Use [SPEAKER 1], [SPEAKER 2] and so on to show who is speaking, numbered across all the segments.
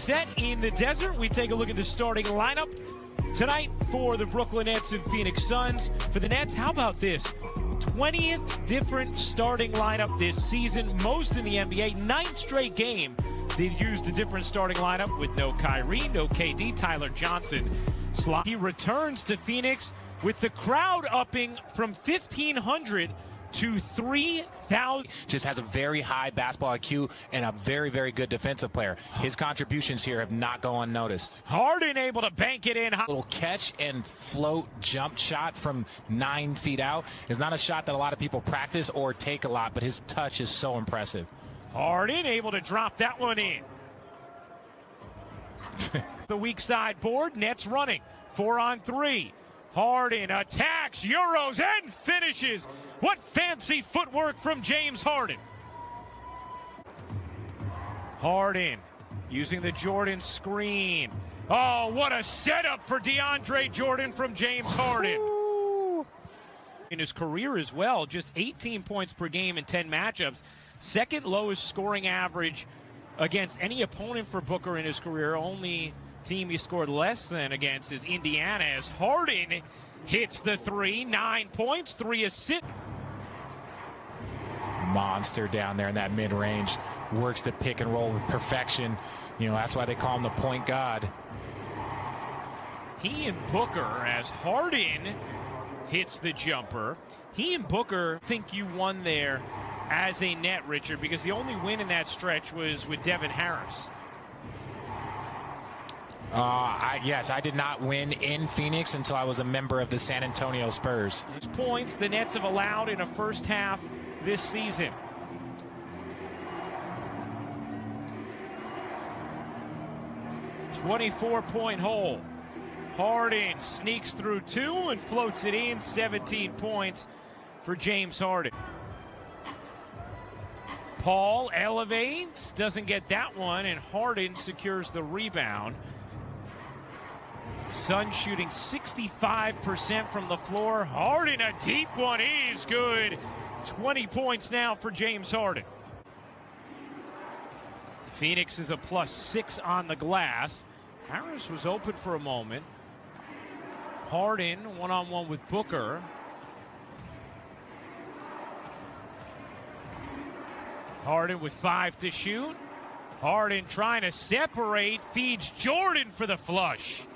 [SPEAKER 1] set in the desert. We take a look at the starting lineup tonight for the Brooklyn Nets and Phoenix Suns. For the Nets, how about this? 20th different starting lineup this season, most in the NBA. 9th straight game they've used a different starting lineup with no Kyrie, no KD, Tyler Johnson. He returns to Phoenix with the crowd upping from 1,500 to 3,000.
[SPEAKER 2] Just has a very high basketball IQ and a very, very good defensive player. His contributions here have not gone unnoticed.
[SPEAKER 1] Harden able to bank it in.
[SPEAKER 2] A little catch and float jump shot from 9 feet out is not a shot that a lot of people practice or take a lot, but his touch is so impressive.
[SPEAKER 1] Harden able to drop that one in. The weak side board, Nets running 4-on-3. Harden attacks, Euros, and finishes. What fancy footwork from James Harden. Harden using the Jordan screen. Oh, what a setup for DeAndre Jordan from James Harden. In his career as well, just 18 points per game in 10 matchups. Second lowest scoring average against any opponent for Booker in his career. Only team he scored less than against is Indiana, as Harden hits the three. 9 points, 3 assists.
[SPEAKER 2] Monster down there in that mid-range. Works the pick and roll with perfection. You know, that's why they call him the point god.
[SPEAKER 1] He and Booker, as Harden hits the jumper. He and Booker think you won there as a net, Richard, because the only win in that stretch was with Devin Harris.
[SPEAKER 2] Yes, I did not win in Phoenix until I was a member of the San Antonio Spurs.
[SPEAKER 1] Points the Nets have allowed in a first half this season. .24 hole. Harden sneaks through 2 and floats it in. 17 points for James Harden. Paul elevates, doesn't get that one, and Harden secures the rebound. Suns shooting 65% from the floor. Harden, a deep one, is good. 20 points now for James Harden. Phoenix is a +6 on the glass. Harris was open for a moment. Harden one-on-one with Booker. Harden with 5 to shoot. Harden trying to separate, feeds Jordan for the flush.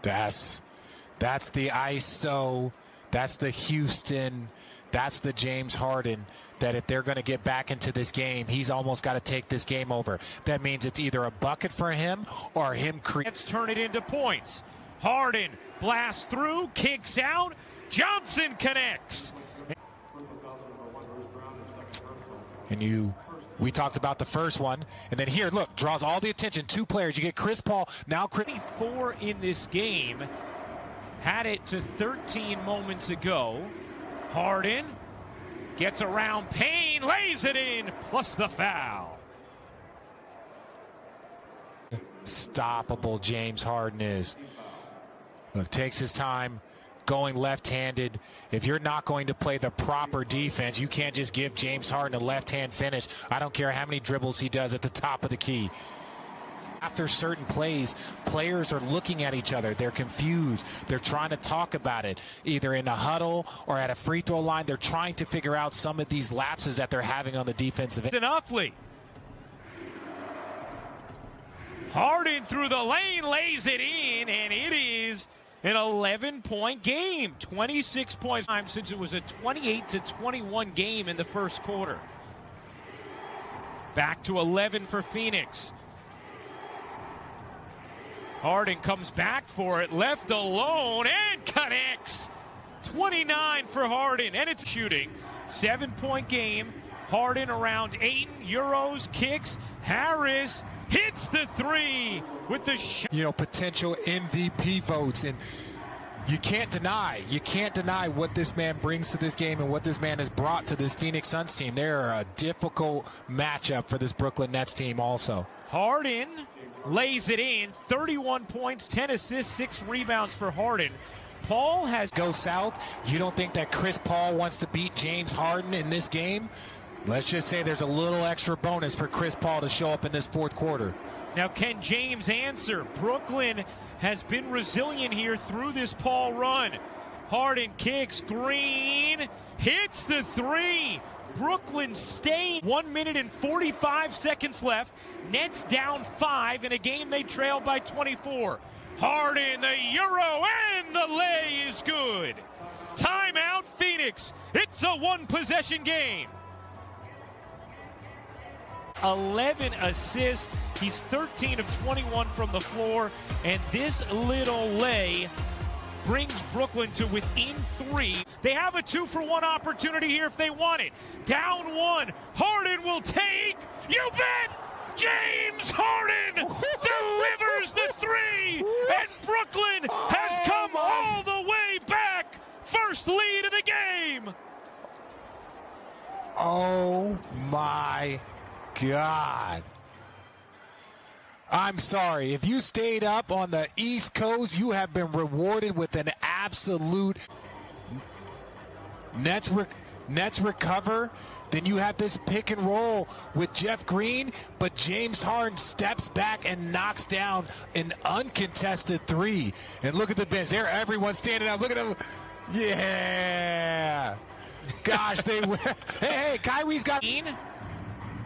[SPEAKER 2] That's the ISO. That's the Houston. That's the James Harden that if they're going to get back into this game, he's almost got to take this game over. That means it's either a bucket for him or him creating.
[SPEAKER 1] Let's turn it into points. Harden blasts through, kicks out. Johnson connects.
[SPEAKER 2] And we talked about the first one, and then here, look, draws all the attention. 2 players. You get Chris Paul. Now
[SPEAKER 1] 24 in this game. Had it to 13 moments ago. Harden gets around Payne, lays it in, plus the foul.
[SPEAKER 2] Stoppable James Harden is. Look, takes his time. Going left-handed. If you're not going to play the proper defense, you can't just give James Harden a left-hand finish. I don't care how many dribbles he does at the top of the key. After certain plays, players are looking at each other. They're confused. They're trying to talk about it, either in a huddle or at a free throw line. They're trying to figure out some of these lapses that they're having on the defensive end.
[SPEAKER 1] Enoughly. Harden through the lane, lays it in, and it is an 11-point game. 26 points since it was a 28-21 game in the first quarter. Back to 11 for Phoenix. Harden comes back for it, left alone, and connects. 29 for Harden, and it's shooting. 7-point game. Harden around Ayton, Euros, kicks. Harris hits the 3 with the shot.
[SPEAKER 2] You know, potential MVP votes, and you can't deny what this man brings to this game and what this man has brought to this Phoenix Suns team. They're a difficult matchup for this Brooklyn Nets team also.
[SPEAKER 1] Harden lays it in, 31 points, 10 assists, 6 rebounds for Harden. Paul has
[SPEAKER 2] go south. You don't think that Chris Paul wants to beat James Harden in this game? Let's just say there's a little extra bonus for Chris Paul to show up in this fourth quarter.
[SPEAKER 1] Now, can James answer? Brooklyn has been resilient here through this Paul run. Harden kicks, Green hits the three. Brooklyn staying. 1 minute and 45 seconds left. Nets down 5 in a game they trailed by 24. Harden, the Euro, and the lay is good. Timeout, Phoenix. It's a one-possession game. 11 assists. He's 13 of 21 from the floor. And this little lay brings Brooklyn to within 3. They have a 2-for-1 opportunity here if they want it. Down 1. Harden will take. You bet! James Harden delivers the 3. And Brooklyn has come all the way back. First lead of the game.
[SPEAKER 2] Oh, my God. I'm sorry. If you stayed up on the East Coast, you have been rewarded with an absolute Nets recover. Then you have this pick and roll with Jeff Green, but James Harden steps back and knocks down an uncontested 3. And look at the bench. There, everyone's standing up. Look at them. Yeah. Gosh, they hey, Kyrie's got.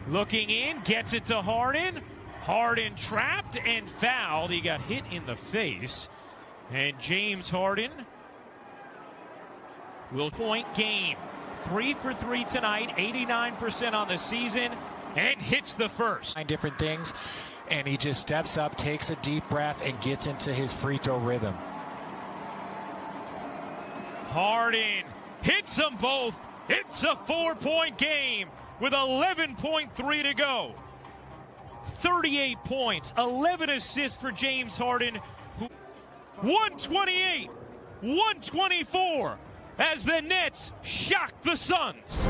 [SPEAKER 1] Looking in, gets it to Harden. Harden trapped and fouled. He got hit in the face. And James Harden will point game. 3 for 3 tonight, 89% on the season, and hits the first.
[SPEAKER 2] 9 different things, and he just steps up, takes a deep breath, and gets into his free throw rhythm.
[SPEAKER 1] Harden hits them both. It's a 4-point game with 11.3 to go. 38 points, 11 assists for James Harden. 128, 124 as the Nets shock the Suns.